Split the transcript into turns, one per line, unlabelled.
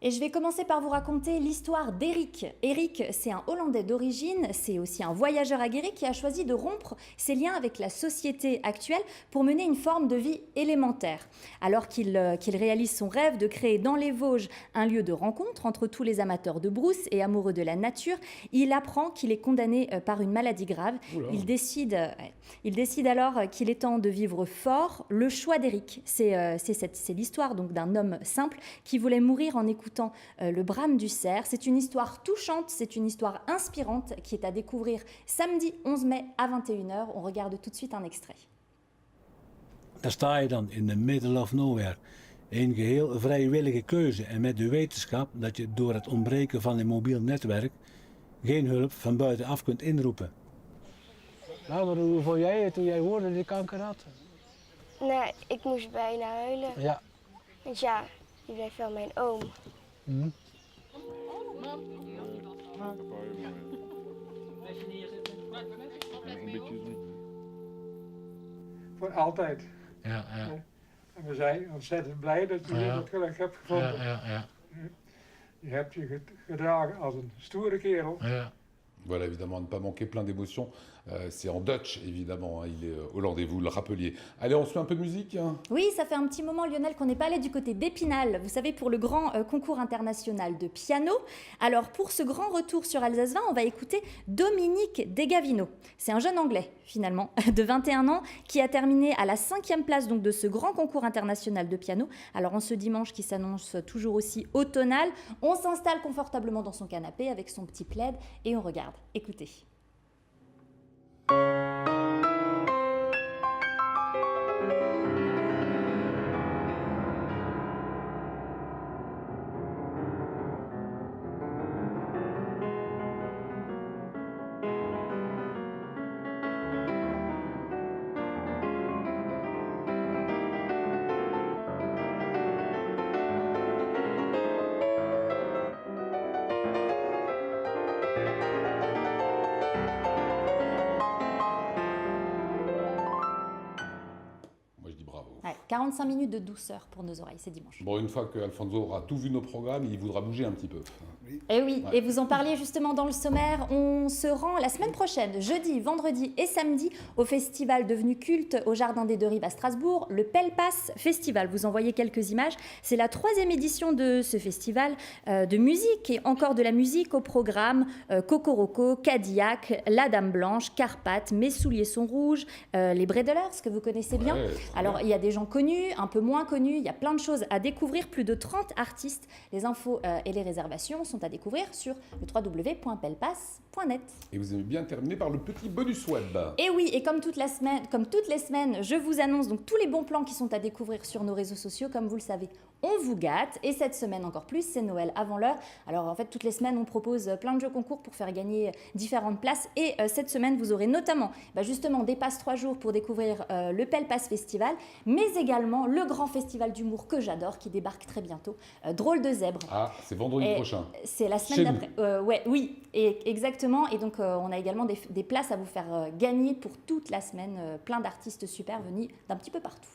Et je vais commencer par vous raconter l'histoire d'Eric. Eric, c'est un Hollandais d'origine, c'est aussi un voyageur aguerri qui a choisi de rompre ses liens avec la société actuelle pour mener une forme de vie élémentaire. Alors qu'il réalise son rêve de créer dans les Vosges un lieu de rencontre entre tous les amateurs de brousse et amoureux de la nature, il apprend qu'il est condamné par une maladie grave. Il décide alors qu'il est temps de vivre fort. Le choix d'Eric, c'est l'histoire donc d'un homme simple qui voulait mourir en écoutant le brame du cerf. C'est une histoire touchante, c'est une histoire inspirante qui est à découvrir samedi 11 mai à 21h. On regarde tout de suite un extrait.
Daar sta je dan in the middle of nowhere. Een geheel vrijwillige keuze en met de wetenschap dat je door het ontbreken van een mobiel netwerk geen hulp van buitenaf kunt inroepen. Nou, maar hoe vond jij het toen jij hoorde dat je kanker had?
Nee, ik moest bijna huilen.
Ja.
Want ja, die bleef wel mijn oom.
Hm?
Voor altijd.
Ja.
En we zijn ontzettend blij dat je dat gelukkig hebt gevonden.
Ja.
Je hebt je gedragen als een stoere kerel.
Ja.
Voilà, évidemment, ne pas manquer plein d'émotions. C'est en Dutch, évidemment, hein, il est hollandais, vous le rappeliez. Allez, on se fait un peu de musique, hein.
Oui, ça fait un petit moment, Lionel, qu'on n'est pas allé du côté d'Épinal, vous savez, pour le grand concours international de piano. Alors, pour ce grand retour sur Alsace 20, on va écouter Dominique Degavino. C'est un jeune Anglais, finalement, de 21 ans, qui a terminé à la 5e place donc, de ce grand concours international de piano. Alors, en ce dimanche qui s'annonce toujours aussi automnal, on s'installe confortablement dans son canapé avec son petit plaid et on regarde. Écoutez.
Moi, je dis bravo.
Ouais, 45 minutes de douceur pour nos oreilles, c'est dimanche.
Bon, une fois que Alfonso aura tout vu nos programmes, il voudra bouger un petit peu.
Et oui,
Ouais.
et vous en parliez justement dans le sommaire, on se rend la semaine prochaine, jeudi, vendredi et samedi, au festival devenu culte au Jardin des Deux Rives à Strasbourg, le Pelpas Festival. Vous en voyez quelques images. C'est la 3e édition de ce festival de musique et encore de la musique au programme Cocoroco, Cadillac, La Dame Blanche, Carpath, Mes souliers sont rouges, les Bredellers que vous connaissez bien.
Ouais,
Alors, il y a des gens connus, un peu moins connus, il y a plein de choses à découvrir, plus de 30 artistes. Les infos et les réservations sont à découvrir sur le www.pelpas.net.
Et vous aimez bien terminer par le petit bonus web.
Et oui, et comme toutes les semaines, je vous annonce donc tous les bons plans qui sont à découvrir sur nos réseaux sociaux. Comme vous le savez, on vous gâte. Et cette semaine encore plus, c'est Noël avant l'heure. Alors en fait, toutes les semaines, on propose plein de jeux concours pour faire gagner différentes places. Et cette semaine, vous aurez notamment justement des passes 3 jours pour découvrir le Pelpas Festival, mais également le grand festival d'humour que j'adore, qui débarque très bientôt, Drôle de zèbre.
Ah, c'est vendredi
Et
prochain.
C'est la
Chez
semaine d'après. Oui, exactement. Et donc, on a également des places à vous faire gagner pour toute la semaine. Plein d'artistes super venus d'un petit peu partout.